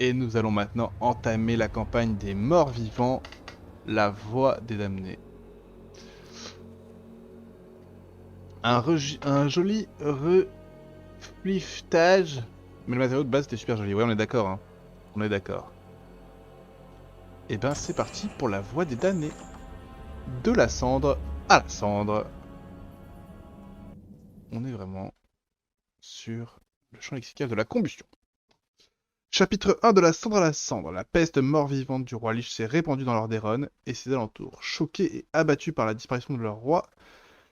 Et nous allons maintenant entamer la campagne des morts vivants, la voie des damnés. Un joli refliftage, mais le matériau de base était super joli. Ouais, on est d'accord, hein. On est d'accord. Et ben c'est parti pour la voie des damnés. De la cendre à la cendre. On est vraiment sur le champ lexical de la combustion. Chapitre 1 de la cendre à la cendre. La peste mort-vivante du roi Lich s'est répandue dans Lordaeron et ses alentours. Choqués et abattus par la disparition de leur roi,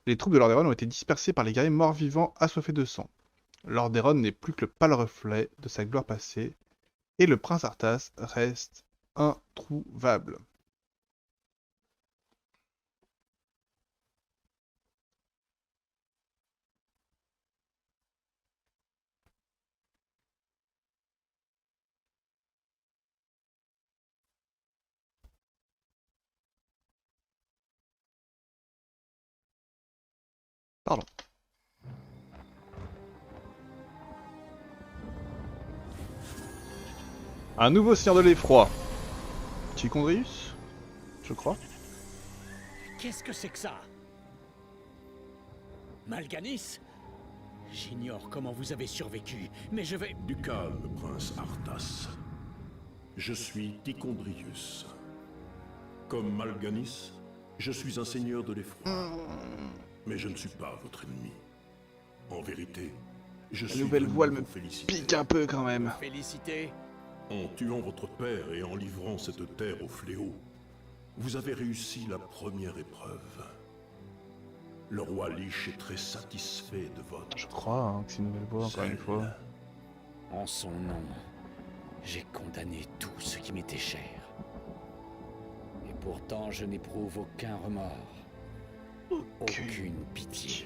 les troupes de Lordaeron ont été dispersées par les guerriers morts-vivants assoiffés de sang. Lordaeron n'est plus que le pâle reflet de sa gloire passée, et le prince Arthas reste introuvable. Pardon. Un nouveau seigneur de l'effroi. Ticondrius, je crois. Qu'est-ce que c'est que ça? Malganis? J'ignore comment vous avez survécu, mais je vais... Du calme, prince Arthas. Je suis Ticondrius. Comme Malganis, je suis un seigneur de l'effroi. Mais je ne suis pas votre ennemi. En vérité, je La suis nouvelle venu voile me vous féliciter. pique un peu quand même. Féliciter. En tuant votre père et en livrant cette terre au fléau, vous avez réussi la première épreuve. Le roi Lich est très satisfait de votre Je crois hein, que c'est une nouvelle voie encore une zèle. fois. En son nom, j'ai condamné tout ce qui m'était cher. Et pourtant, je n'éprouve aucun remords. Aucune pitié.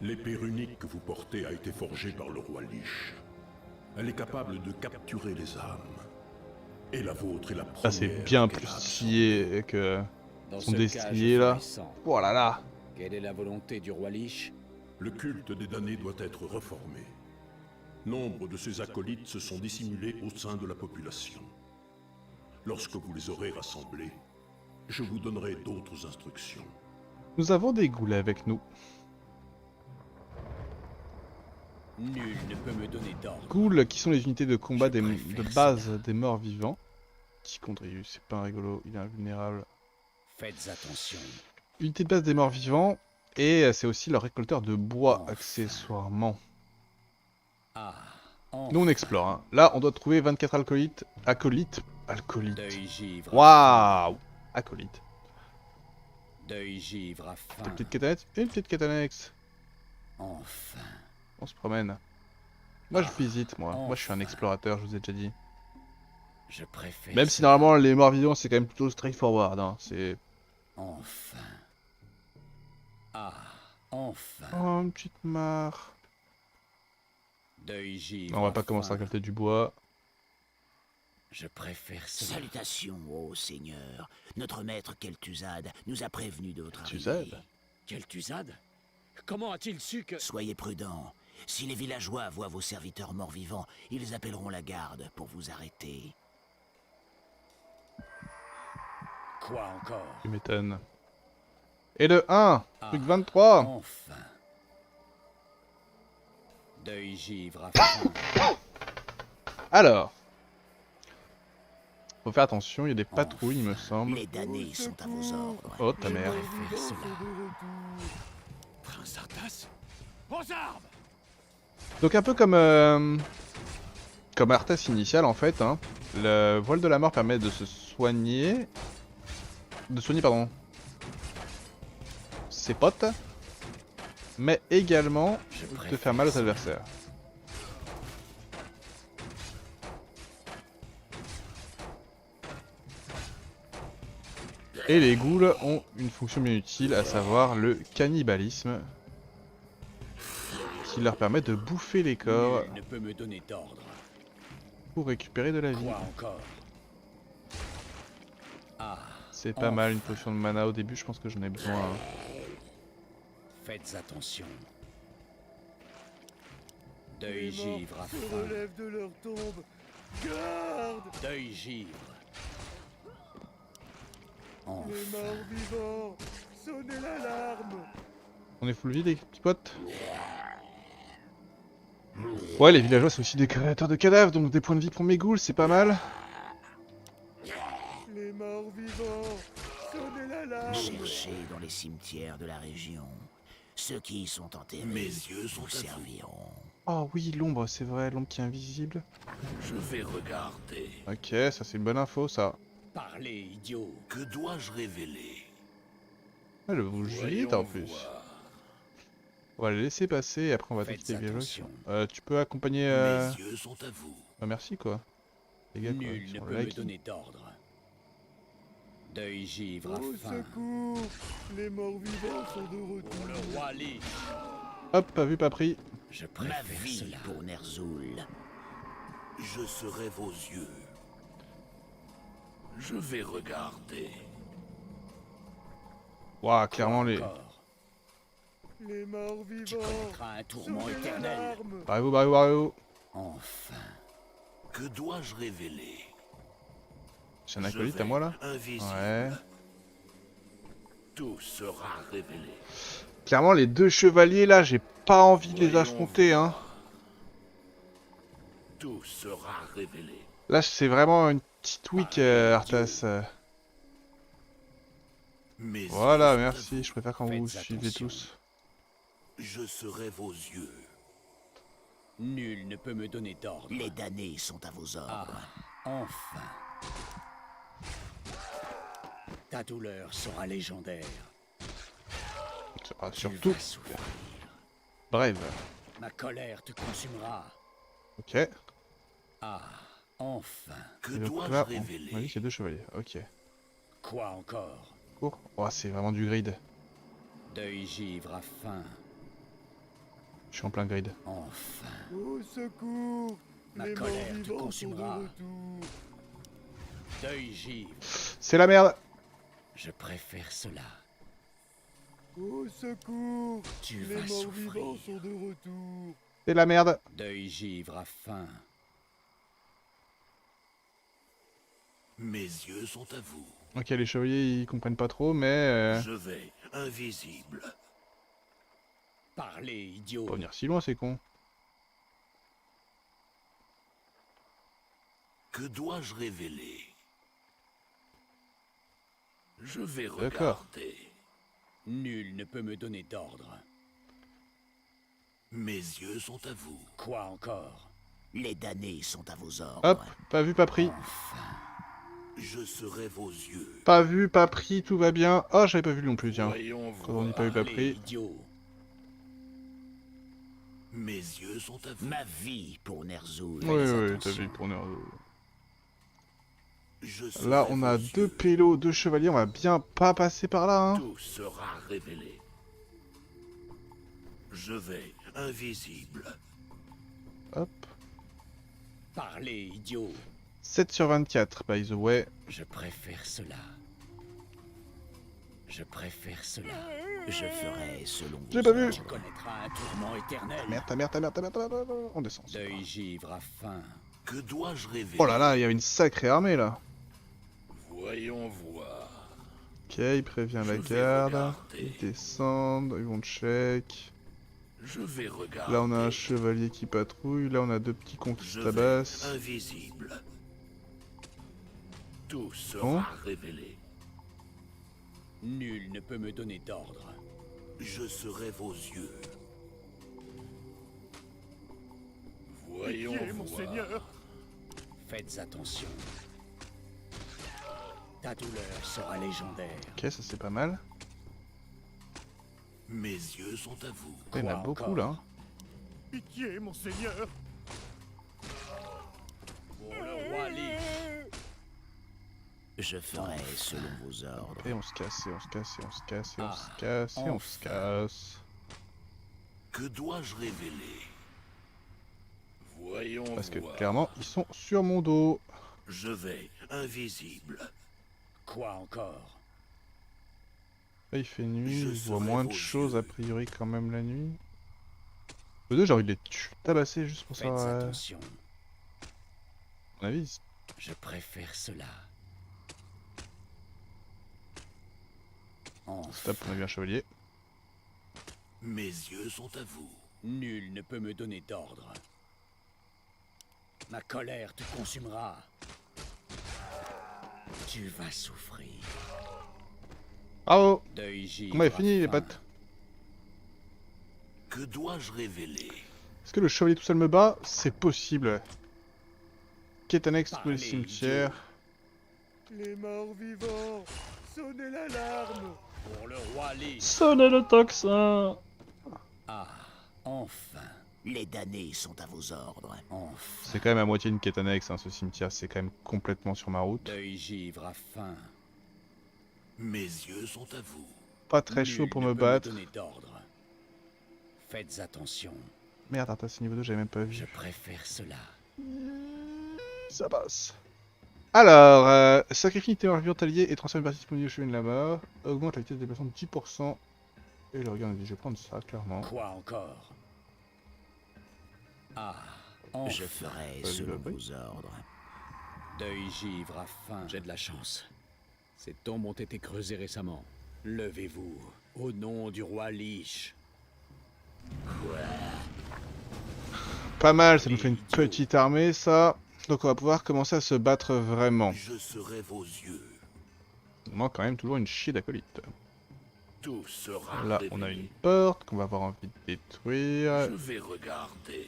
L'épée runique que vous portez a été forgée par le roi Lich. Elle est capable de capturer les âmes. Et la vôtre est la première. Là c'est bien qu'elle plus a stylé que Dans son ce destrier là. Oh là là. Quelle est la volonté du roi Lich? Le culte des damnés doit être reformé. Nombre de ses acolytes se sont dissimulés au sein de la population. Lorsque vous les aurez rassemblés, je vous donnerai d'autres instructions. Nous avons des goulets avec nous. Nul ne peut me donner d'ordre. Ghouls qui sont les unités de combat Je de préfère base cela. des morts vivants. Ticondrius, c'est pas un rigolo, il est invulnérable. Faites attention. Unité de base des morts vivants. Et c'est aussi leur récolteur de bois Enfin. accessoirement. Ah, Nous on explore. Hein. Là on doit trouver 24 acolytes. Acolytes. Deuil givre. Waouh. Acolytes. Deuil givre à faim. Une petite catanette. Une petite catanex. Enfin. On se promène. Moi je visite moi. Moi je suis un Enfin. explorateur, je vous ai déjà dit. Je préfère. Même si cela. normalement les morts vivants c'est quand même plutôt straightforward. Hein. C'est... Enfin. Ah, enfin. Oh une petite mare. Deuil givre. On va à pas commencer à faim. récolter du bois. Je préfère cela. Salutations, ô Seigneur. Notre maître Kel'Thuzad nous a prévenus de votre Kel'Thuzad arrivée. Kel'Thuzad? Comment a-t-il su que... Soyez prudents. Si les villageois voient vos serviteurs morts-vivants, ils appelleront la garde pour vous arrêter. Quoi encore? Tu m'étonnes. Et le 1. Ah, Truc 23. Enfin. Deuil givre à faim. Alors. Faut faire attention, il y a des patrouilles il me semble. Les damnés sont à vos ordres. Oh ta mère. Préfère cela. Prince Arthas? Aux armes! Donc un peu comme Arthas initial en fait. Hein. Le voile de la mort permet de se soigner. De soigner pardon. Ses potes. Mais également de faire mal aux adversaires. Et les ghouls ont une fonction bien utile, à savoir le cannibalisme, qui leur permet de bouffer les corps Nul ne peut me donner d'ordre. pour récupérer de la vie. Quoi encore? Ah, C'est pas mal une potion de mana au début, je pense que j'en ai besoin. Hein. faites attention. Deuil givre à faim. relèvent de leur tombe Garde! Deuil givre. Les Enfin. morts vivants! Sonnez l'alarme! On est full vie les petits potes. Ouais, les villageois c'est aussi des créateurs de cadavres, donc des points de vie pour mes ghouls, c'est pas mal. Les morts vivants! Sonnez l'alarme! Cherchez dans les cimetières de la région. Ceux qui y sont enterrés Mes yeux sont vous à vous. serviront. Oh oui, l'ombre, c'est vrai, l'ombre qui est invisible. Je vais regarder. Ok, ça c'est une bonne info ça. Parlez, idiot. Que dois-je révéler? Ah, le bouge vite Voyons en plus. voir. On va le laisser passer et après on va Faites tester les villageois. attention. Tu peux accompagner... Mes yeux sont à vous. Bah, merci quoi. Les gars quoi, Nul ils ne sont peut me lucky. donner d'ordre. Deuil givre Au à fin. secours! Les morts vivants sont de Pour retour! le roi Lich. Hop, pas vu, pas pris. Je Ma préfère vie cela. pour Ner'zhul. Je serai vos yeux. Je vais regarder. Waouh, clairement les... Encore. Les morts Tu vivants! connaîtras un tourment Sonnez éternel. l'alarme! Barrez-vous, barrez-vous, barrez-vous. Enfin. Que dois-je révéler? C'est un Je acolyte vais, à moi là. invisible. Ouais. Tout sera révélé. Clairement les deux chevaliers là, j'ai pas envie de les Voyons affronter hein. voir. Tout sera révélé. Là c'est vraiment une petite week Arthas. Mes Voilà, yeux sont à merci, je préfère quand vous Faites suivez attention. tous. vous. Je serai vos yeux. Nul ne peut me donner d'ordre. Les damnés sont à vos ordres. Ah, enfin. Ta douleur sera légendaire. Ah, Tu surtout, vas souffrir. bref. Ma colère te consumera. Ok. Et Ah, enfin. Que donc dois-je là, on m'a dit révéler? qu'il y a deux chevaliers. Ok. Quoi encore? Cours. Oh, c'est vraiment du grid. Deuil givre à fin. Je suis en plein grid. Enfin. Au secours! Ma Les morts colère te vivants sont de consumera. retour! Deuil givre. C'est la merde. Je préfère cela. Au secours! Tu Les vas morts souffrir. vivants sont de retour! C'est la merde. Deuil givre à fin. Mes yeux sont à vous. Ok, les chevaliers ils comprennent pas trop, mais Je vais, invisible. Parlez, idiot. pas venir si loin, c'est con. Que dois-je révéler? Je vais D'accord. regarder. Nul ne peut me donner d'ordre. Mes yeux sont à vous. Quoi encore? Les damnés sont à vos ordres. Hop, pas vu, pas pris. Enfin. Je serai vos yeux. Pas vu, pas pris, tout va bien. Oh, j'avais pas vu non plus, tiens. Voyons Quand on dit pas vu, pas Parlez, pris. idiot. Mes yeux sont à vous. Ma vie pour Ner'zhul. Oui, oui, t'as attention. vu pour Ner'zhul. Je serai Là, on a vos deux yeux. pélos, deux chevaliers, on va bien pas passer par là, hein. Tout sera révélé. Je vais, invisible. Hop. Parlez, idiot. 7 sur 24, by the way. Je préfère cela. Je préfère cela. Je ferai selon J'ai vos pas vu. ordres. Tu connaîtras un tourment éternel. Merde, ta merde, ta merde, ta merde, ta merde. On descend. c'est pas Deuil grave. givre à fin. Que dois-je révéler? Oh là là, il y avait une sacrée armée là. Voyons voir. Ok, il prévient Je la vais garde. regarder. Ils descendent, ils vont check. Je vais regarder. Là, on a un chevalier qui patrouille. Là, on a deux petits cons qui Je se vais, tabassent. invisible. Tout sera Bon. révélé. Nul ne peut me donner d'ordre. Je serai vos yeux. Voyons Pitié, voir. monseigneur! Faites attention. Ta douleur sera légendaire. Ok, ça c'est pas mal. Mes yeux sont à vous. Il y en a Quoi beaucoup encore? là. hein. Pitié, monseigneur! Pour le roi Lich. Je ferai selon vos ordres. Et on se casse, et on se casse, et on se casse, et on Ah, se casse, et on se enfin. casse. Que dois-je révéler? Voyons Parce que voir. clairement, ils sont sur mon dos. Je vais, invisible. Quoi encore? Là, il fait nuit, Je je vois serai moins de vos choses yeux. a priori quand même la nuit. Les deux, j'ai envie de les tabasser juste pour Faites savoir. attention. mon avis. Je préfère cela. Stop, on a vu un chevalier. Mes yeux sont à vous. Nul ne peut me donner d'ordre. Ma colère te consumera. Tu vas souffrir. Bravo. Deuil givre Comment est fini les à faim. potes? Que dois-je révéler? Est-ce que le chevalier tout seul me bat? C'est possible. Quête annexe tous les Parlez, cimetières. Les morts vivants, sonnez l'alarme. Pour le roi Lich. Sonnez le tocsin. Ah, enfin, Les damnés sont à vos ordres. enfin. C'est quand même à moitié une quête annexe, hein, ce cimetière. C'est quand même complètement sur ma route. Deuil givre à faim. Mes yeux sont à vous. Pas très Nul chaud pour ne me peut battre. donner d'ordre. Faites attention, Merde, Arthas c'est niveau 2, j'avais même pas je vu. préfère cela. Ça passe. Alors, sacrifie une témoin vivante alliée et transforme une partie disponible au chemin de la mort. Augmente la vitesse de déplacement de 10%. Et le regard de vie, je vais prendre ça, clairement. Quoi encore? Ah, enfin. Je ferai Pas vu selon le bruit. vos ordres. Deuil givre à faim. J'ai de la chance. Ces tombes ont été creusées récemment. Levez-vous, au nom du roi Lich. Pas mal, ça nous fait une petite armée, ça. Donc on va pouvoir commencer à se battre vraiment. Je serai vos yeux. Il nous manque quand même toujours une chier d'acolyte. Tout sera Là, révélé. on a une porte qu'on va avoir envie de détruire. Je vais regarder.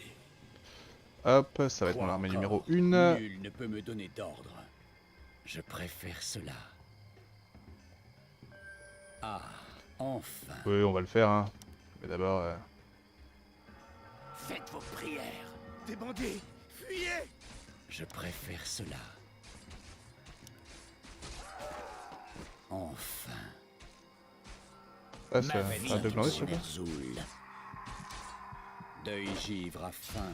Hop, ça va être Quoi mon armée encore? numéro 1. Nul ne peut me donner d'ordre. Je préfère cela. Ah, enfin. Oui, on va le faire, hein. Mais d'abord... Faites vos prières. Des bandits, fuyez. Je préfère cela. Enfin. Ah, c'est Ma un vie de glander, je sais pour pas. Ner'zhul. Deuil givre à faim.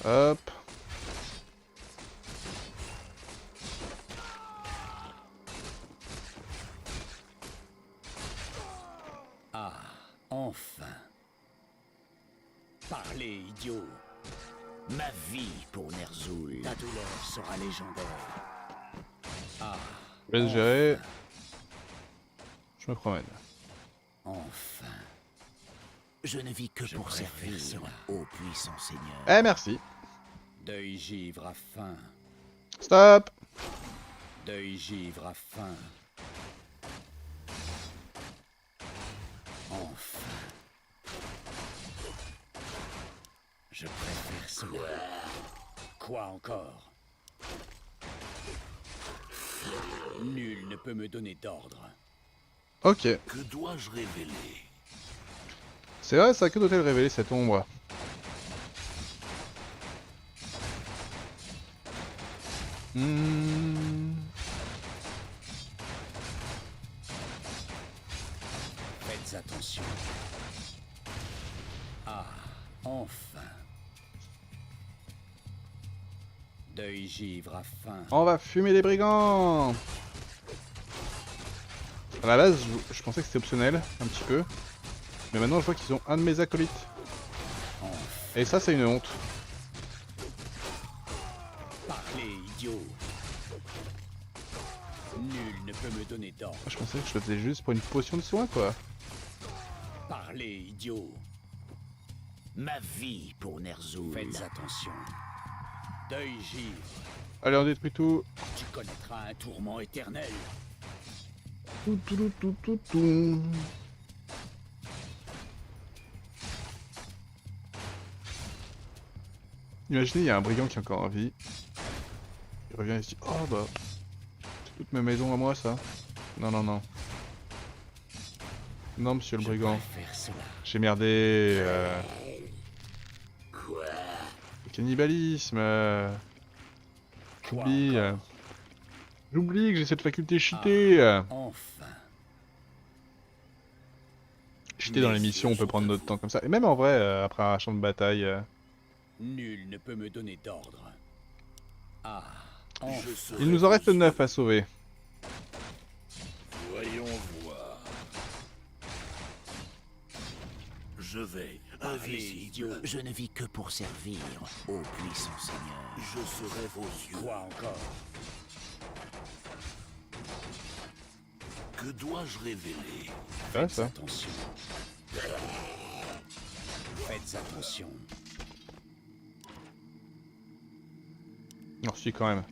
Hop. Ah, enfin. Parlez, idiot. Ma vie pour Ner'zhul. Ta douleur sera légendaire. Ah, Je laisse gérer. Je me promène. enfin. Je ne vis que Je pour préfère servir, cela. ô puissant Seigneur. Eh, merci. Deuil givre à faim. Stop. Deuil givre à faim. Enfin. Je préfère cela. Quoi encore? Nul ne peut me donner d'ordre. Ok. Que dois-je révéler? C'est vrai, ça, que doit-elle révéler cette ombre? Faites attention. Ah, enfin. Deuil givre à faim. On va fumer les brigands. À la base, je pensais que c'était optionnel, un petit peu. Mais maintenant, je vois qu'ils ont un de mes acolytes. Enfin. Et ça, c'est une honte. Parlez, idiot. Nul ne peut me donner d'ordre. Moi, je pensais que je le faisais juste pour une potion de soin, quoi. Parlez, idiot. Ma vie pour Ner'zhul. Faites attention. Deuil givre. Allez, on détruit tout. Tu connaîtras un tourment éternel. Tout, tout, tout, tout, tout, tout. Imaginez, il y a un brigand qui est encore en vie. Il revient et se dit, oh bah, c'est toute ma maison à moi, ça. Non, non, non. Non, monsieur le Je brigand. préfère cela. J'ai merdé. Quoi? Le cannibalisme. Quoi J'oublie. encore? J'oublie que j'ai cette faculté cheatée. Enfin. Cheater dans l'émission, on peut prendre notre temps comme ça. Et même en vrai, après un champ de bataille. Nul ne peut me donner d'ordre. Ah, enfin. Je serai Il nous en reste vos 9 yeux. à sauver. Voyons voir. Je vais Invisible, je ne vis que pour servir, ô puissant Seigneur. Je serai vos yeux. Quoi encore? Que dois-je révéler? Ouais, ça. Attention. Faites attention. Non, si, quand même.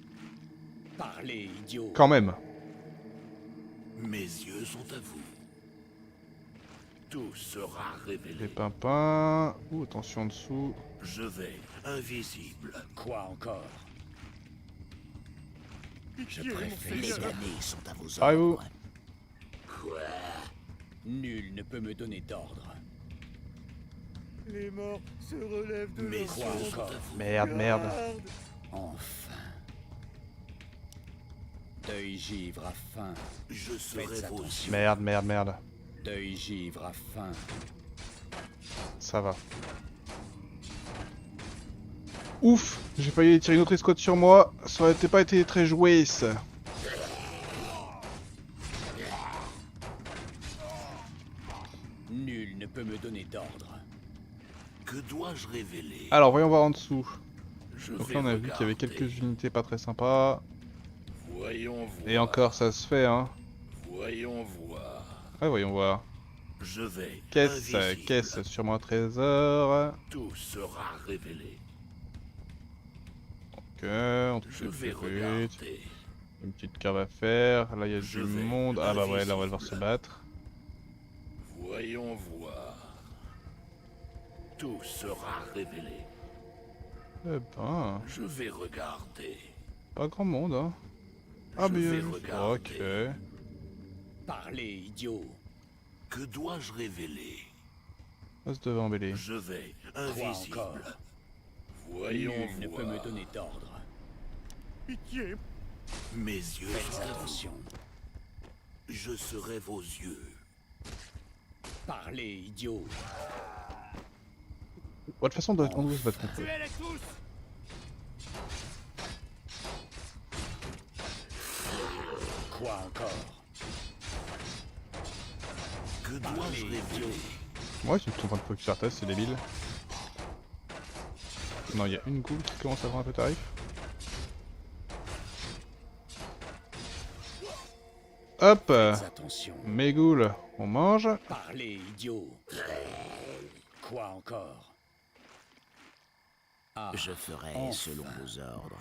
Parlez, idiot. Quand même. Mes yeux sont à vous. Tout sera Les révélé. pimpins. Ouh, attention en dessous. Je vais, invisible. Quoi encore? Je Pitié, mon préfère Les Seigneur. damnés sont à vos Arrivez-vous. ordres. Nul ne peut me donner d'ordre. Les morts se relèvent de Mes leur Quoi yeux sont encore? à vous. Merde, merde. garde. Enfin. Deuil givre à faim. Je serai Faites vos attention. yeux. Merde, merde, merde. Deuil givre à faim. Ça va. Ouf, j'ai failli tirer une autre escouade sur moi. Ça aurait pas été très joué, ça. Nul ne peut me donner d'ordre. Que dois-je révéler? Alors, voyons voir en dessous. Je Donc vais là, on a vu qu'il y avait regarder. quelques unités pas très sympas. Voyons voir. Et encore, ça se fait, hein. Voyons voir. Ouais, voyons voir. Je vais. Caisse, invisible. caisse, sûrement un trésor. Tout sera révélé. Ok, on touche Je les vais trucs. regarder. Une petite cave à faire. Là, il y a Je du vais monde. Ah bah ouais, là, on va devoir invisible. se battre. Voyons voir. Tout sera révélé. Eh ben, Je vais regarder. pas grand monde, hein. Ah, Je mais... vais regarder. Ok. Parlez, idiot. Que dois-je révéler? Passe devant, Bélé. Je vais. Quoi Invisible. encore? Voyons Nul ne peut voir. me donner d'ordre. Pitié. Mes yeux Faites sont à vous. attention. Je serai vos yeux. Parlez, idiot. Bon, de toute façon, on doit se battre contre eux. Tuez-les tous. Quoi encore? Que dois-je Parlez, révéler? Ouais, ils sont en train de focus sur Arthas, c'est débile. Non, il y a une goule qui commence à avoir un peu tarif. Hop, Faites attention. mes ghouls, on mange. Parlez, idiot. Quoi encore? Ah, Je ferai enfin. selon vos ordres.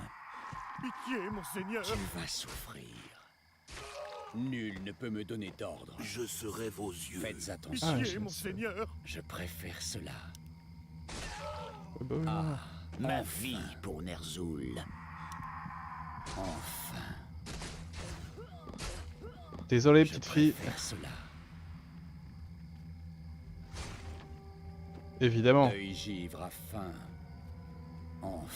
Pitié, mon Seigneur. Tu vas souffrir. Nul ne peut me donner d'ordre. Je serai vos yeux. Faites attention. Ah, Pitié, je mon sais. Seigneur. Je préfère cela. Ah bah oui, Ah, Ma enfin, vie pour Ner'zhul. enfin. Désolé, Je petite fille. préfère cela. Évidemment. Deuil givre à faim. Enfin.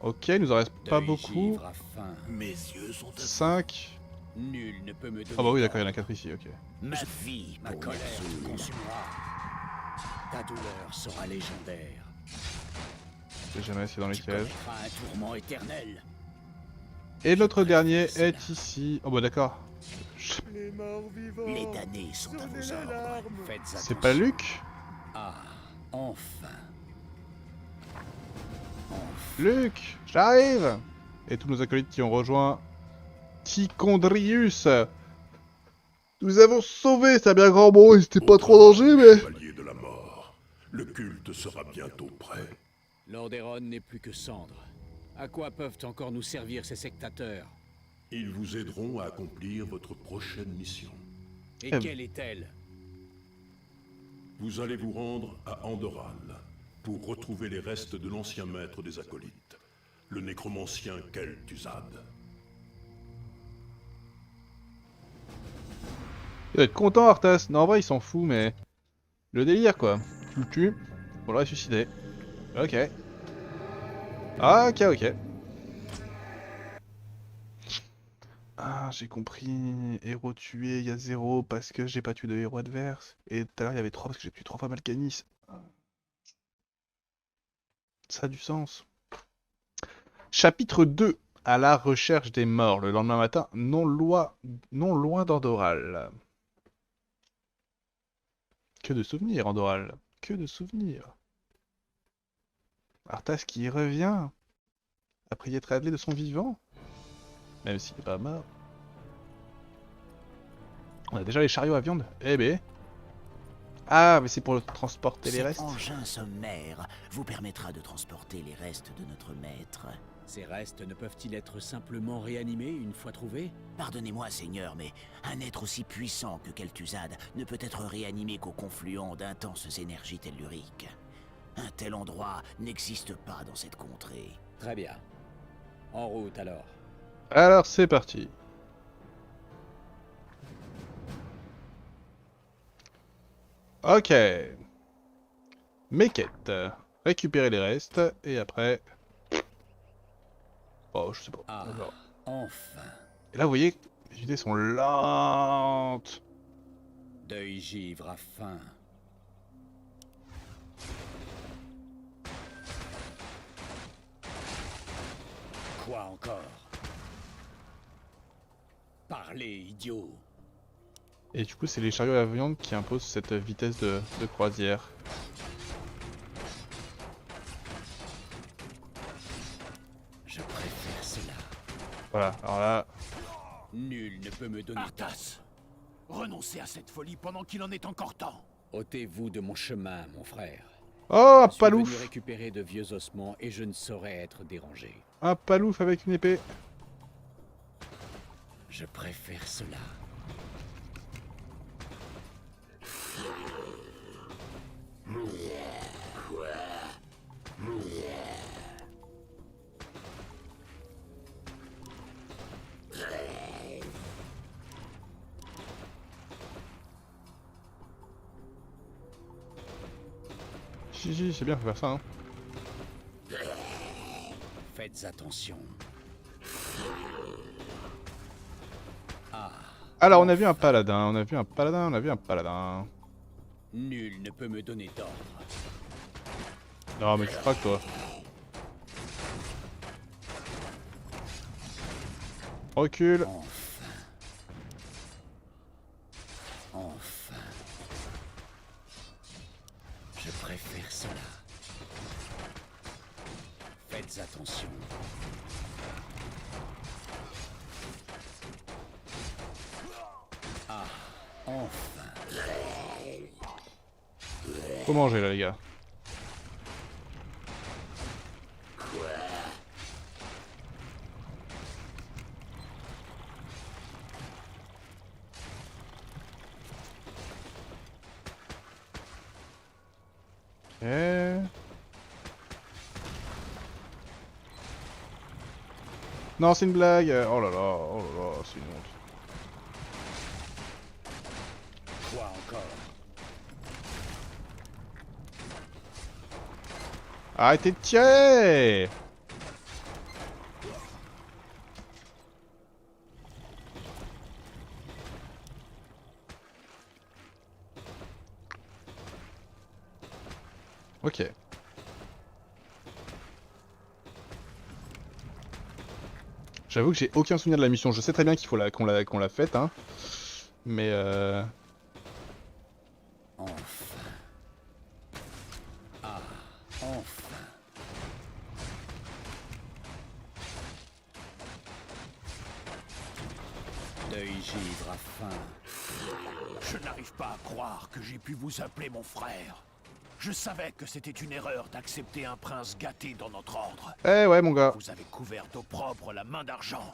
Ok, il nous en reste pas Deuil beaucoup. givre à faim. Mes yeux sont à vous. 5. Nul ne peut me donner Ah bah oui, d'accord, il y en a d'ordre. 4 ici, ok. Ma vie Ma pour colère te Ner'zhul. consumera. Ta douleur sera légendaire. J'ai jamais essayé dans les Tu pièges. connaîtras un tourment éternel. Et notre dernier préfère est cela. ici. Oh bah d'accord. Les morts vivants. Les damnés sont à vos Sonnez ordres. l'alarme. Faites attention. C'est pas Luc? Ah, enfin. Luc, j'arrive. Et tous nos acolytes qui ont rejoint Tichondrius. Nous avons sauvé, c'est un bien grand mot, il c'était pas trop en danger, mais... Chevalier de la mort. Le culte sera bientôt prêt. Lordaeron n'est plus que cendre. À quoi peuvent encore nous servir ces sectateurs? Ils vous aideront à accomplir votre prochaine mission. Et Eh quelle est-elle? Vous allez vous rendre à Andoran pour retrouver les restes de l'ancien maître des acolytes, le nécromancien Kel'Thuzad. Il doit être content, Arthas. Non, en vrai, il s'en fout, mais... Le délire, quoi. Tu le tues pour le ressusciter. Ok. Ah, ok, ok. Ah, j'ai compris. Héros tué, il y a 0 parce que j'ai pas tué de héros adverse. Et tout à l'heure, il y avait 3 parce que j'ai tué 3 fois Malkanis. Ça a du sens. Chapitre 2. À la recherche des morts. Le lendemain matin, non loin d'Andoral. Que de souvenirs, Andoral. Que de souvenirs. Arthas qui revient. Après y être adlé de son vivant. Même s'il n'est pas mort. On a déjà les chariots à viande. Eh ben. Ah, mais c'est pour transporter les Cet restes. engin sommaire vous permettra de transporter les restes de notre maître. Ces restes ne peuvent-ils être simplement réanimés une fois trouvés? Pardonnez-moi, Seigneur, mais un être aussi puissant que Kel'Thuzad ne peut être réanimé qu'au confluent d'intenses énergies telluriques. Un tel endroit n'existe pas dans cette contrée. Très bien. En route alors. Alors c'est parti. Ok. Mes quêtes. Récupérer les restes et après... Oh, je sais pas. Ah, On verra. enfin. Et là, vous voyez, les unités sont lentes. Deuil givre à faim. Quoi encore? Parlez, idiot. Et du coup, c'est les chariots à viande qui imposent cette vitesse de croisière. Je préfère cela. Voilà, alors là... Nul ne peut me donner Arthas, renoncez à cette folie pendant qu'il en est encore temps. Ôtez-vous de mon chemin, mon frère. Oh, un Je suis venu palouf. récupérer de vieux ossements et je ne saurais être dérangé. Un palouf avec une épée. Je préfère cela. Si, c'est bien, faut faire ça, hein. Faites attention. Ah, Alors, on a vu un paladin, on a vu un paladin, on a vu un paladin. nul ne peut me donner d'ordre. Non, mais tu craques, toi. Recule. Enfin. Enfin. Je préfère cela. Faites attention. Ah, enfin. Faut manger, là, les gars. Ok. Non, c'est une blague. Oh là là, c'est une honte. Quoi encore? Arrêtez de tirer! Ok. J'avoue que j'ai aucun souvenir de la mission. Je sais très bien qu'il faut qu'on l'a faite, hein. Mais Enfin. Ah, enfin. Deuil givre à faim. Je n'arrive pas à croire que j'ai pu vous appeler mon frère. Je savais que c'était une erreur d'accepter un prince gâté dans notre ordre. eh ouais, mon gars. Vous avez couvert d'opprobre la main d'argent.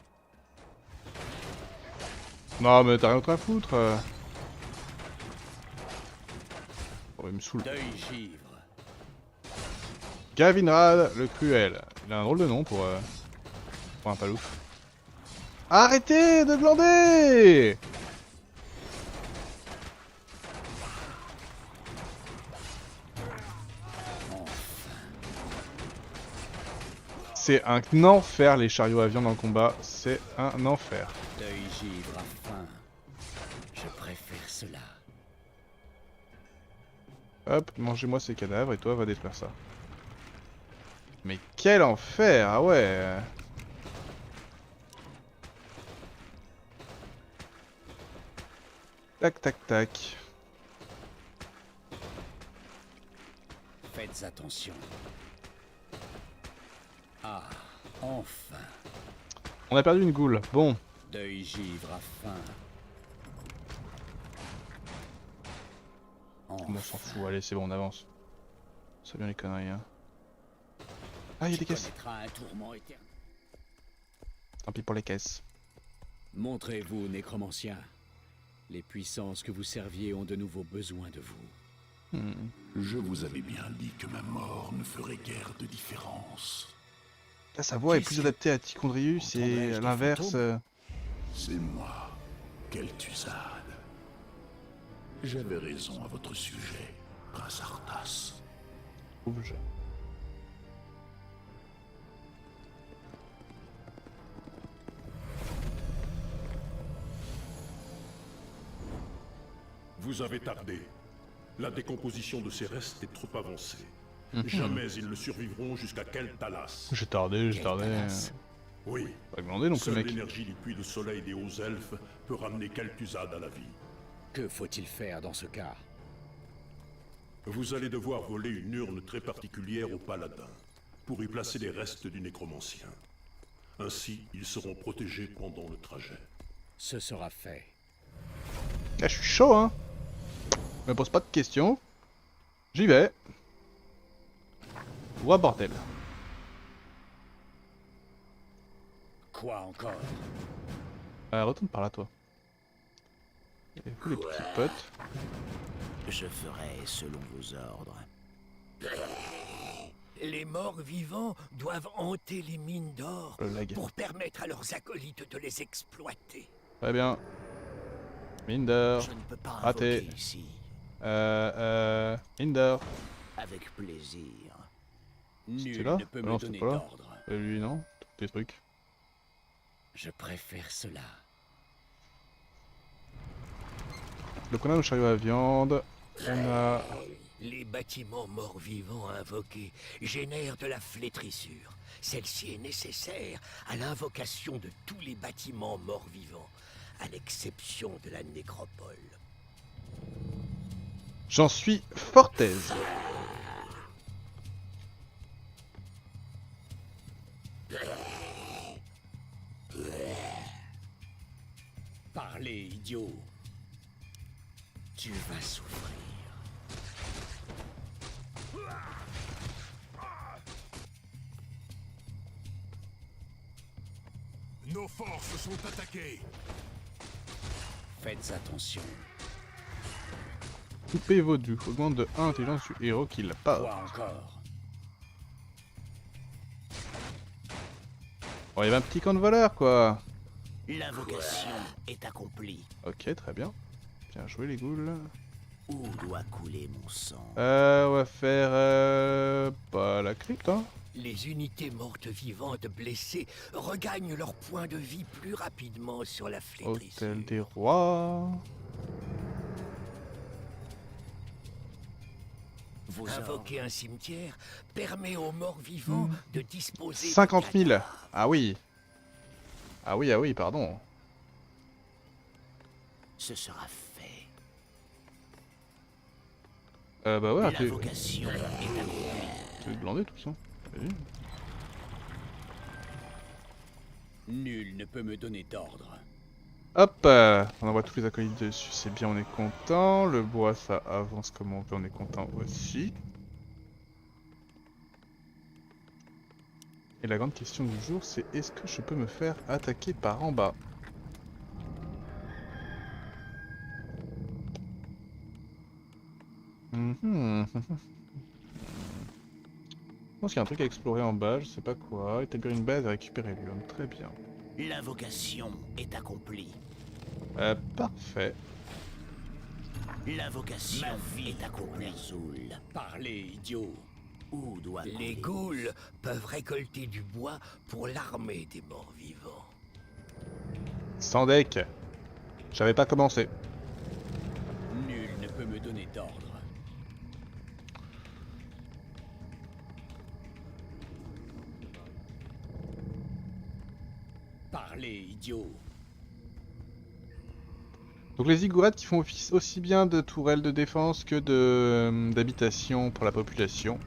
Non, mais t'as rien d'autre à foutre. Oh, il me saoule. Deuil givre. Gavinrad le Cruel. Il a un drôle de nom pour un palouf. Arrêtez de glander! C'est un enfer les chariots à viande en combat, c'est un enfer. Deuil givre à faim. Je préfère cela. Hop, mangez-moi ces cadavres et toi va détruire ça. Mais quel enfer, ah ouais. Tac tac tac. Faites attention. Ah, enfin. On a perdu une goule. Bon. Deuil givre à fin. On s'en fout. Allez, c'est bon, on avance. Ça vient les conneries, hein. Ah, il y a des caisses. Un tourment éternel. Tant pis pour les caisses. Montrez-vous, nécromancien. Les puissances que vous serviez ont de nouveau besoin de vous. Je vous avais bien dit que ma mort ne ferait guère de différence. Là, sa voix est plus adaptée à Tichondrius et Entendrais-je à des l'inverse. fantômes C'est moi, Kel'Thuzad. J'avais raison à votre sujet, Prince Arthas. Trouve-je. Vous avez tardé. La décomposition de ces restes est trop avancée. Jamais ils ne survivront jusqu'à Kel'Thalas. J'ai tardé, j'ai tardé. Kel'Thalas. Oui, Pas glandé non plus, seule mec. l'énergie du puits de soleil des hauts elfes peut ramener Kel'Thuzad à la vie. Que faut-il faire dans ce cas? Vous allez devoir voler une urne très particulière au paladin, pour y placer les restes du nécromancien. Ainsi, ils seront protégés pendant le trajet. Ce sera fait. Là, je suis chaud, hein. Me pose pas de questions. J'y vais. Ouah, bordel. Quoi encore? Retourne par là, toi. Et vous, les petits potes. Je ferai selon vos ordres. Les morts vivants doivent hanter les mines d'or Le lag. pour permettre à leurs acolytes de les exploiter. Très bien. Minder. Je ne peux pas Raté. invoquer ici. Minder. Avec plaisir. Nul là? ne peut Non, me c'est donner pas là. d'ordre. Lui, non. Des trucs. Je préfère cela. Donc on a nos chariots à viande. On a... Les bâtiments morts-vivants invoqués génèrent de la flétrissure. Celle-ci est nécessaire à l'invocation de tous les bâtiments morts-vivants, à l'exception de la nécropole. J'en suis fort aise. Parlez, idiot. Tu vas souffrir. Nos forces sont attaquées. Faites attention. Coupez vaudou. Augmente de 1 intelligence du héros qui l'a pas. Quoi encore? Bon, il y avait un petit camp de voleurs, quoi. L'invocation est accomplie. Ok, très bien. Bien joué, les ghouls. Où doit couler mon sang? On va faire... pas la crypte, hein. Les unités mortes vivantes blessées regagnent leur point de vie plus rapidement sur la flétrissure. Hôtel des rois. Vos Invoquer un cimetière permet aux morts vivants de disposer de 50 000. cadavres. Ah oui. Ah oui, pardon. Ce sera fait. Bah ouais, t'es L'invocation est accomplie. glandé tout ça. Vas-y. Nul ne peut me donner d'ordre. Hop, on envoie tous les acolytes dessus, c'est bien, on est content. Le bois, ça avance comme on veut, on est content aussi. Et la grande question du jour, c'est est-ce que je peux me faire attaquer par en bas? Je pense qu'il y a un truc à explorer en bas, je sais pas quoi. Établir une base et récupérer l'urne, très bien. L'invocation est accomplie. Parfait. L'invocation Ma vie est accomplie. Ner'zhul. Parlez, idiot. Où doit Les couler ghouls peuvent récolter du bois pour l'armée des morts vivants. Sans deck. J'avais pas commencé. Nul ne peut me donner d'ordre. Parlez, idiot. Donc les ziggourats qui font office aussi bien de tourelles de défense que de d'habitation pour la population.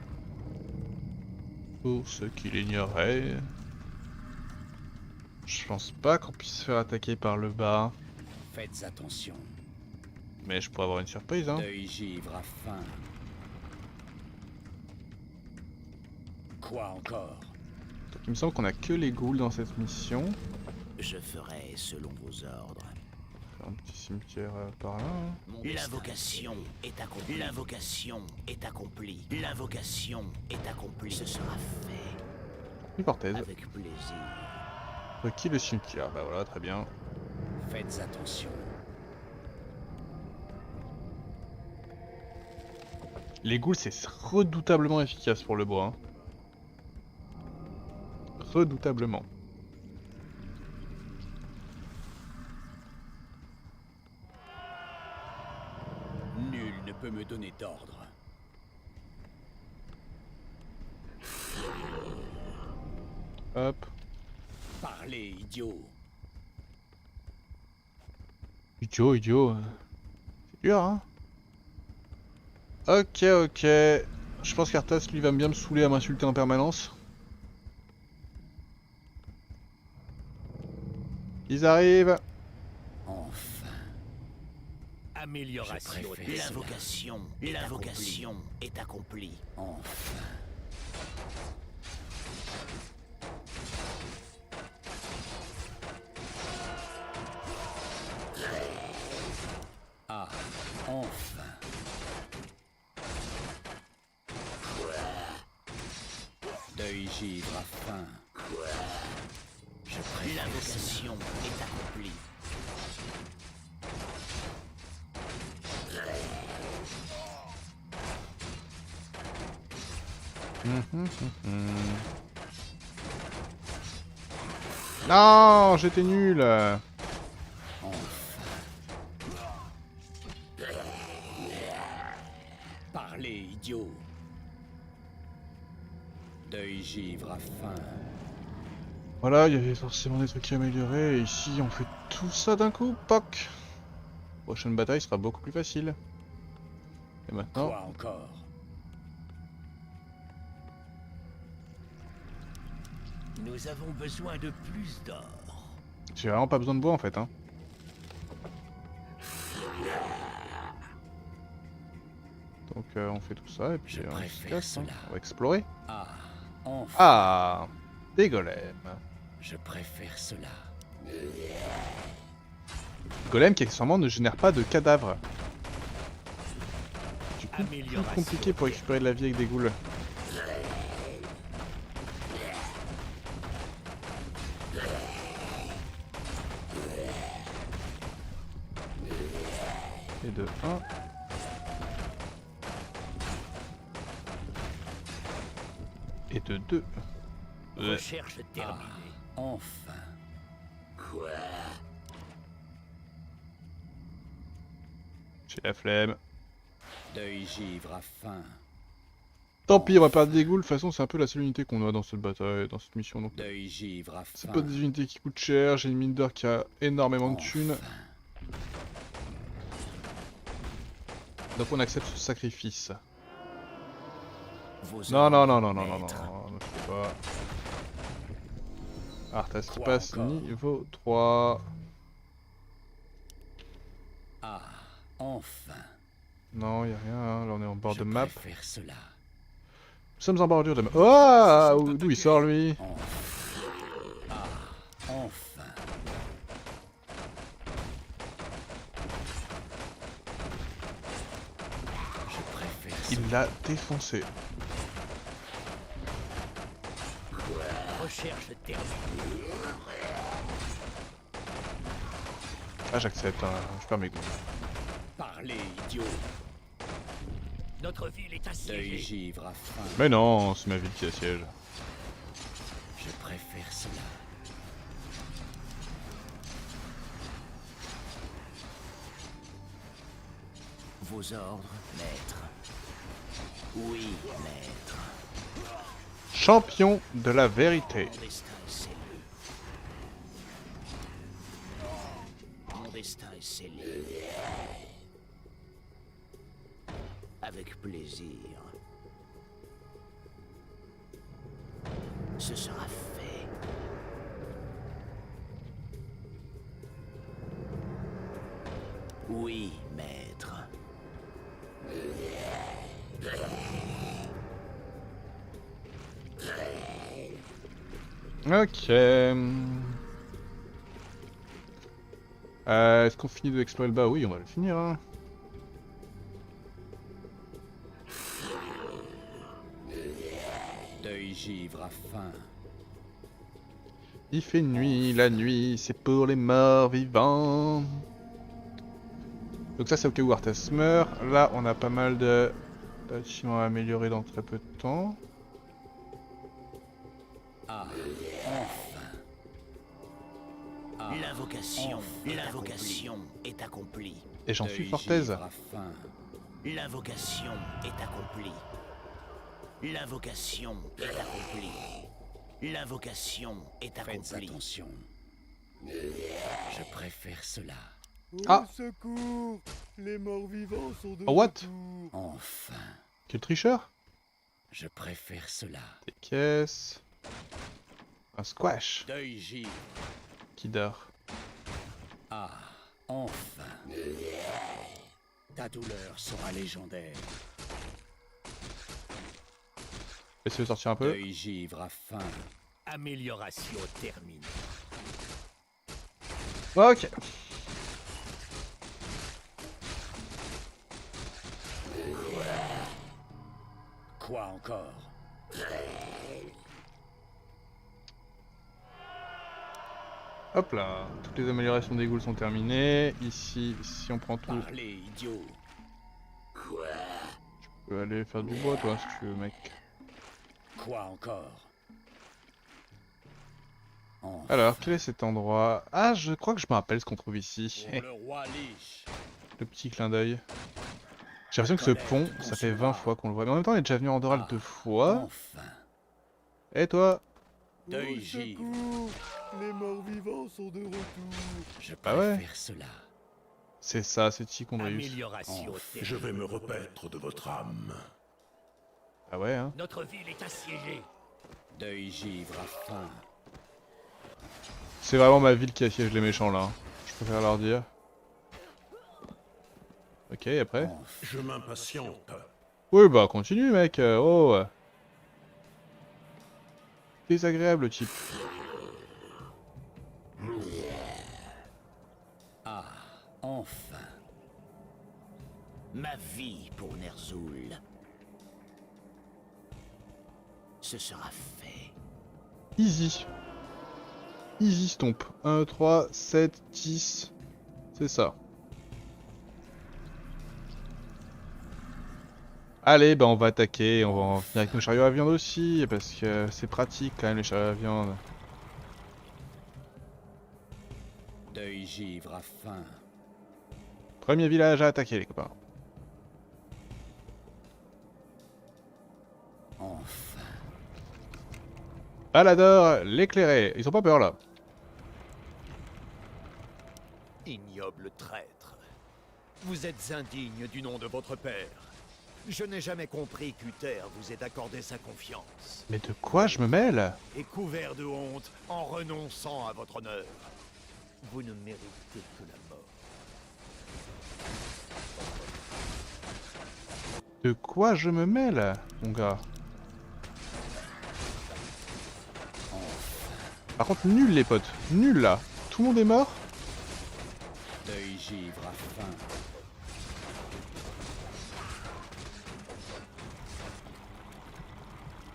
Pour ceux qui l'ignoraient, je pense pas qu'on puisse se faire attaquer par le bas. Faites attention. Mais je pourrais avoir une surprise, hein. Deuil givre a faim. Quoi encore? Donc il me semble qu'on a que les ghouls dans cette mission. Je ferai selon vos ordres. Un petit cimetière par là. Hein. L'invocation est accomplie. L'invocation est accomplie. L'invocation est accomplie. Ce sera fait. Une portaise. Avec plaisir. Requis le cimetière. Bah voilà, très bien. Faites attention. Les ghouls, c'est redoutablement efficace pour le bois. Hein. Redoutablement. Nul ne peut me donner d'ordre. Hop. Parlez, idiot. Idiot, idiot. C'est dur, hein. Ok, ok. Je pense qu'Arthas, lui, va bien me saouler à m'insulter en permanence. Ils arrivent. Enfin. Amélioration. Je préfère L'invocation. L'invocation est accomplie. Enfin. Ah, enfin. Deuil givre a faim. Je préfère L'invocation est accomplie. Non, j'étais nul. Parlez, idiot. Deuil givre a faim. Voilà, il y avait forcément des trucs à améliorer. Et ici, on fait tout ça d'un coup. Poc. Prochaine bataille sera beaucoup plus facile. Et maintenant, Quoi encore? Nous avons besoin de plus d'or. j'ai vraiment pas besoin de bois en fait. Hein. Donc on fait tout ça et puis Je on se préfère casse. Hein. cela. On va explorer. Ah, enfin. Ah, des golems. Je préfère cela. Golem qui accessoirement ne génère pas de cadavres. Du coup, plus Amélioration. compliqué pour récupérer de la vie avec des ghouls. Et de 1. Et de 2. Recherche terminée. Enfin. J'ai la flemme. Deuil givre a faim. Tant pis, on va perdre des ghouls. De toute façon, c'est un peu la seule unité qu'on a dans cette bataille, dans cette mission. Donc, Deuil givre a c'est faim. pas des unités qui coûtent cher. J'ai une mine d'or qui a énormément de thunes. Enfin. Donc, on accepte ce sacrifice. Vos Non, non, ordres, non, non, non, non, non, maître. non, ne fais pas. Arthas qui Quoi passe encore? niveau 3. Ah, enfin. Non, y a rien, hein. Là on est en bord Je de map. préfère cela. Nous sommes en bordure de map. Oh, d'où il sort lui? Enfin. Ah, enfin. Je préfère cela. Il l'a défoncé. Recherche terminée. Ah, j'accepte, hein. Je perds mes goûts. Parlez, idiot. Notre ville est Deuil assiégée. givre a faim. Mais non, c'est ma ville qui assiège. Je préfère cela. Vos ordres, maître. Oui, maître. Champion de la vérité. Mon destin est scellé. Mon destin est scellé. Avec plaisir. Ce sera fait. Oui, maître. Ok. Est-ce qu'on finit de explorer le bas? Oui, on va le finir. Hein. Deuil givre a faim. Il fait nuit, la nuit, c'est pour les morts vivants. Donc ça, c'est au cas où Arthas meurt. Là, on a pas mal de bâtiments à améliorer dans très peu de temps. Ah, enfin. Ah, L'invocation, enfin l'invocation est accomplie. Et j'en suis Deuil fort aise. givre a faim. L'invocation est accomplie. L'invocation est accomplie. L'invocation est Faites accomplie. attention. Je préfère cela. Ah. Au secours! Les morts vivants sont de Oh, what? retour. Enfin, Quel tricheur? je préfère cela. Des caisses. Un squash Deuil givre. qui dort. Ah, enfin. Ta douleur sera légendaire. Laissez-le sortir un peu. Deuil givre a faim. Amélioration terminée. Ok. Quoi encore? Hop là. Toutes les améliorations des ghouls sont terminées. Ici, si on prend tout, Parlez, idiot. tu peux aller faire du bois toi si tu veux mec. Quoi encore? Enfin, Alors, quel est cet endroit? Ah, je crois que je me rappelle ce qu'on trouve ici. pour le roi Lich. Le petit clin d'œil. J'ai l'impression que ce pont, ça fait 20 fois qu'on le voit. Mais en même temps, on est déjà venu en Doral 2 fois. Enfin. Et toi? Deuil Au givre. secours! Les morts vivants sont de retour. Je Ah ouais. préfère cela. C'est ça, c'est Ticondrius. Amélioration Je terminée. vais me repaître de votre âme. Ah ouais, hein. Notre ville est assiégée. Deuil givre a faim. C'est vraiment ma ville qui assiège les méchants là. Hein. Je préfère leur dire. Ok, après. Enfin. Je m'impatiente. Oui, bah continue mec. Oh. Désagréable le type. Ah, enfin. Ma vie pour Ner'zhul. Ce sera fait. Easy. Easy stomp. 1, 3, 7, 10. C'est ça. Allez, bah on va attaquer. On va en finir avec nos chariots à viande aussi. Parce que c'est pratique quand même les chariots à viande. Deuil givre a faim. Premier village à attaquer les copains. Enfin. Palador, l'éclairé. Ils ont pas peur là. Ignoble traître. Vous êtes indigne du nom de votre père. Je n'ai jamais compris qu'Uther vous ait accordé sa confiance. Mais de quoi je me mêle? Et couvert de honte en renonçant à votre honneur. Vous ne méritez que la mort. De quoi je me mêle, mon gars? Par contre, nul les potes. Nul là. Tout le monde est mort? Deuil givre a faim.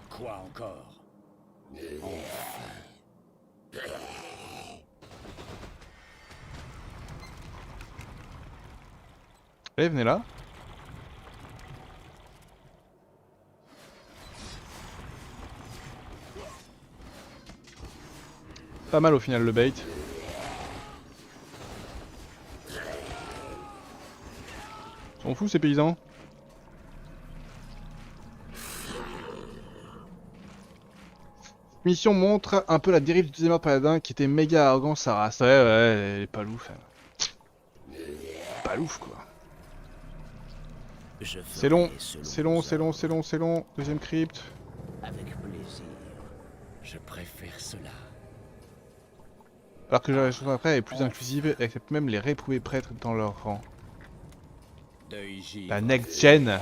Quoi encore? Allez, venez là. Pas mal au final le bait. S'en fout ces paysans. Mission montre un peu la dérive du deuxième ordre paladin qui était méga arrogant sa race. Ouais, ouais, elle est pas louf. Pas louf quoi. C'est long, c'est long, c'est long, c'est long, c'est long. Deuxième crypte. Avec plaisir. Je préfère cela. Alors que la chanson après est plus inclusive et accepte même les réprouvés prêtres dans leur rang. Deuil givre. La next gen.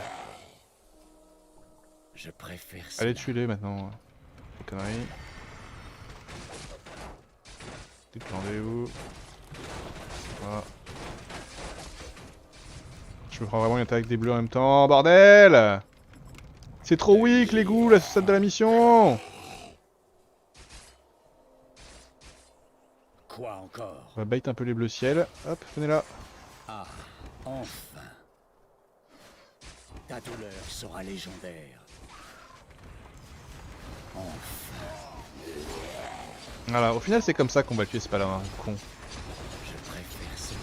Je préfère cela. Allez, tuez-les maintenant. Les conneries. Déclenez-vous. Voilà. Je me prends vraiment une attaque des bleus en même temps, bordel! C'est trop weak les ghouls à ce stade de la mission! Quoi encore? On va bait un peu les bleus ciel. Hop, venez là. Ah, enfin. Ta douleur sera légendaire. Enfin. Voilà, au final c'est comme ça qu'on va tuer ce paladin, con. Je préfère cela.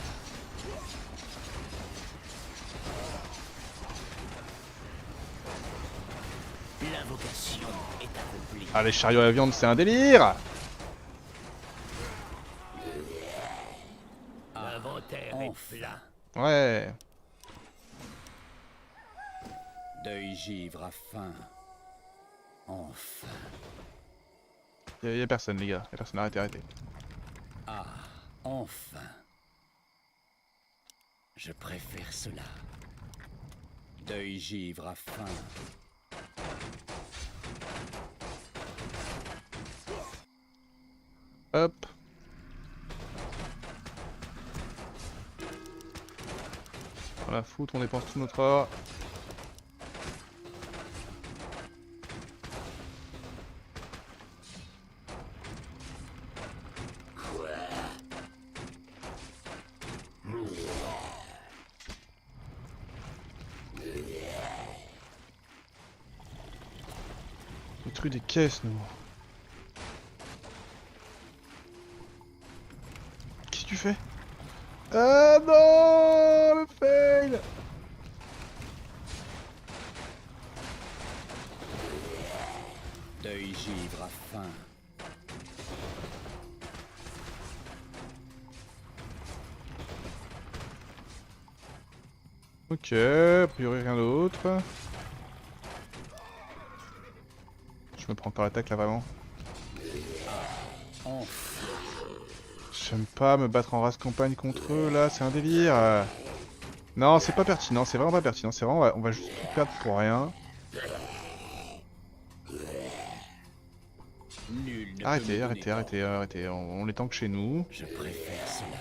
L'invocation est accomplie. Ah, les chariots à la viande, c'est un délire! L'inventaire est plein. Ouais. Deuil givre à faim. Enfin. Y'a personne les gars, y'a personne, arrêtez. Ah, enfin. Je préfère cela. Deuil givre à faim. Hop. On la fout, on dépense tout notre or. Détruit des caisses, nous. Qu'est-ce que tu fais? Ah non, le fail! Deuil givre à faim. Ok, a priori rien d'autre. Je me prends encore l'attaque là vraiment. J'aime pas me battre en race campagne contre eux là, c'est un délire. Non, c'est pas pertinent, c'est vraiment pas pertinent, c'est vraiment on va juste tout perdre pour rien. Nul ne peut Arrêtez, me arrêtez, donner arrêtez, arrêtez, on les tank chez nous. Je préfère cela.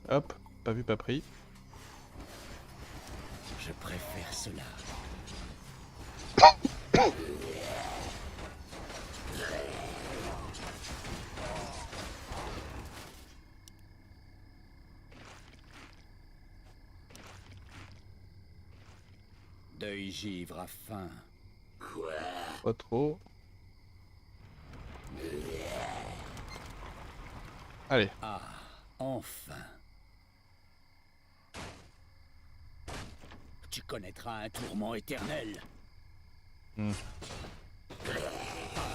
Hop, pas vu, pas pris. Je préfère cela. Deuil givre à faim. Pas trop. Allez. Ah, enfin. Tu connaîtras un tourment éternel.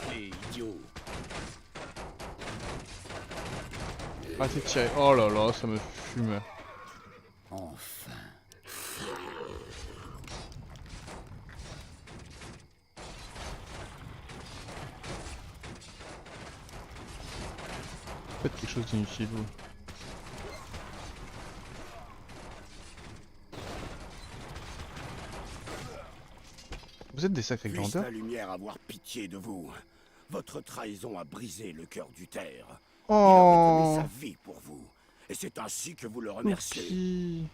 Allez, idiot. Arrêtez de tirer. Oh là là, ça me fume. Enfin. Faites quelque chose d'inutile vous. Vous êtes des sacrés Puisse grandeurs. la lumière avoir pitié de vous. Votre trahison a brisé le cœur du Terre. Il Oh, aurait donné sa vie pour vous. Et c'est ainsi que vous le remerciez. Loki.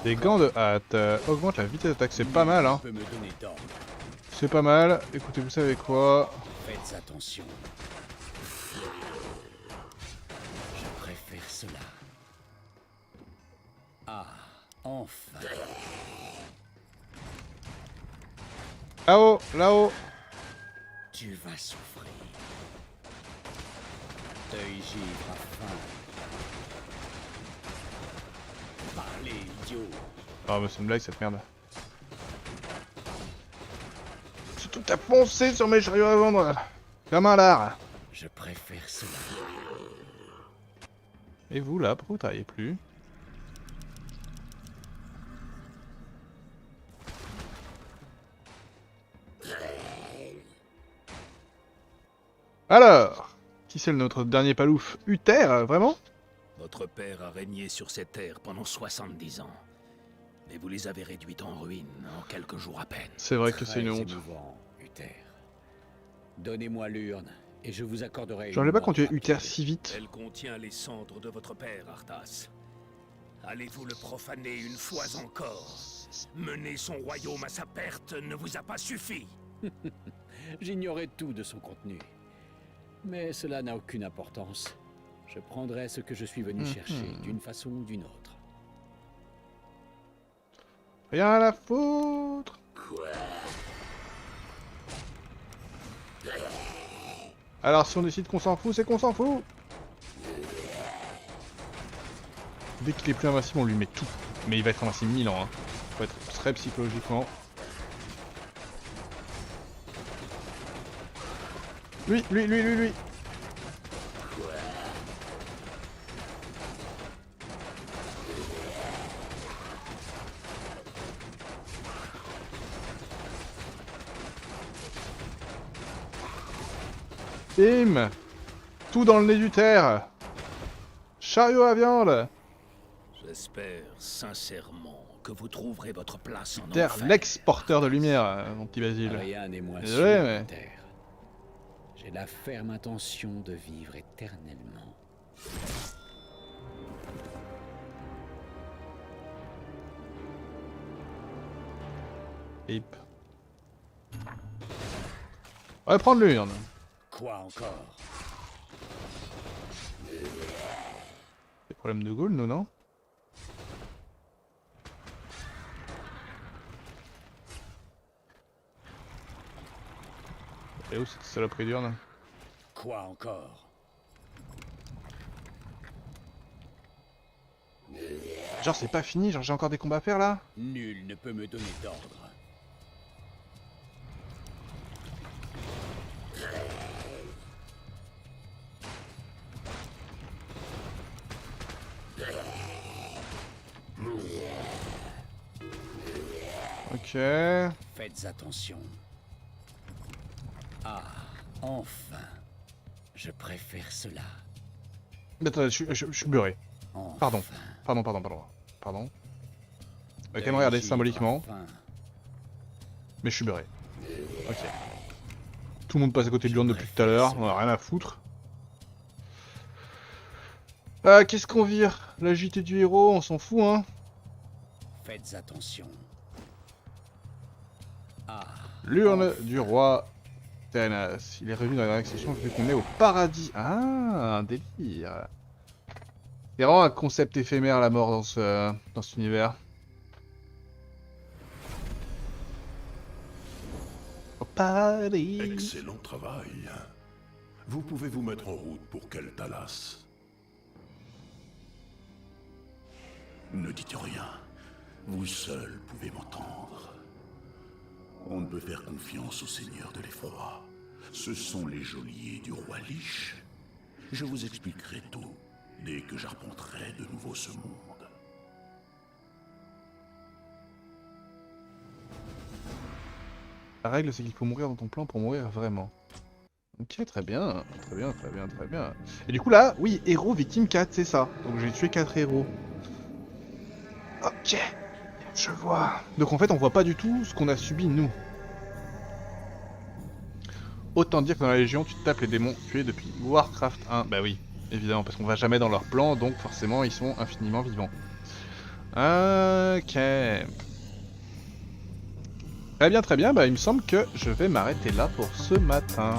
Des gants de hâte. Augmente la vitesse d'attaque, c'est pas mal hein. Peut me donner d'ordre. C'est pas mal. Écoutez, vous savez quoi? Faites attention. cela. Ah, enfin. Là-haut, là-haut. Tu vas souffrir. Deuil givre à faim. Parlez, idiot. Ah bah c'est une blague cette merde. C'est tout à foncer sur mes chariots à vendre. Comme un lard. Je préfère cela. Et vous là, pourquoi vous travaillez plus? Alors, qui c'est notre dernier palouf? Uther, vraiment? Votre père a régné sur ces terres pendant 70 ans. Mais vous les avez réduites en ruines en quelques jours à peine. C'est vrai que c'est une Très honte. émouvant, Uther. Donnez-moi l'urne et je vous accorderai. J'en ai une pas quand tu es mort Uther rapide. si vite. Elle contient les cendres de votre père, Arthas. Allez-vous le profaner une fois encore? Mener son royaume à sa perte ne vous a pas suffi. J'ignorais tout de son contenu. Mais cela n'a aucune importance. Je prendrai ce que je suis venu chercher d'une façon ou d'une autre. Rien à la foutre. Alors si on décide qu'on s'en fout, c'est qu'on s'en fout. Dès qu'il est plus invincible, on lui met tout. Mais il va être invincible 1000 ans. Hein. Faut être très psychologiquement. Lui. Bim. Tout dans le nez du terre. Chariot à viande. J'espère sincèrement que vous trouverez votre place en Terre, enfer. l'ex-porteur de lumière, mon petit Basile. Rien n'est moins sûr, Désolé, mais... Uther. J'ai la ferme intention de vivre éternellement. Hip. On va prendre l'urne. Quoi encore? Des problèmes de Gaule, nous, non? Et où cette saloperie d'urne? Quoi encore? Genre c'est pas fini, genre j'ai encore des combats à faire là? Nul ne peut me donner d'ordre. Ok. Faites attention. Ah, enfin. Je préfère cela. Attends, je suis beurré. Enfin. Pardon. Pardon. Ok, me regarder symboliquement. Enfin. Mais je suis beurré. Ok. Tout le monde passe à côté de l'urne depuis tout à l'heure, on a rien à foutre. Ah, qu'est-ce qu'on vire? La JT du héros, on s'en fout, hein. Faites attention. Ah. L'urne du roi Théranas. Il est revenu dans la dernière session vu qu'on est au paradis. Ah, un délire. C'est vraiment un concept éphémère la mort dans cet univers. Au paradis. Excellent travail. Vous pouvez vous mettre en route pour Keltalas. Ne dites rien. Vous seul pouvez m'entendre. On ne peut faire confiance au Seigneur de l'Effroi. Ce sont les geôliers du roi Lich. Je vous expliquerai tout dès que j'arpenterai de nouveau ce monde. La règle, c'est qu'il faut mourir dans ton plan pour mourir vraiment. Ok, très bien. Très bien. Et du coup là, oui, héros, victime 4, c'est ça. Donc j'ai tué 4 héros. Ok, je vois. Donc en fait, on voit pas du tout ce qu'on a subi, nous. Autant dire que dans la Légion, tu te tapes les démons tués depuis Warcraft 1. Bah oui, évidemment, parce qu'on va jamais dans leur plan, donc forcément, ils sont infiniment vivants. Ok. Très bien, bah il me semble que je vais m'arrêter là pour ce matin.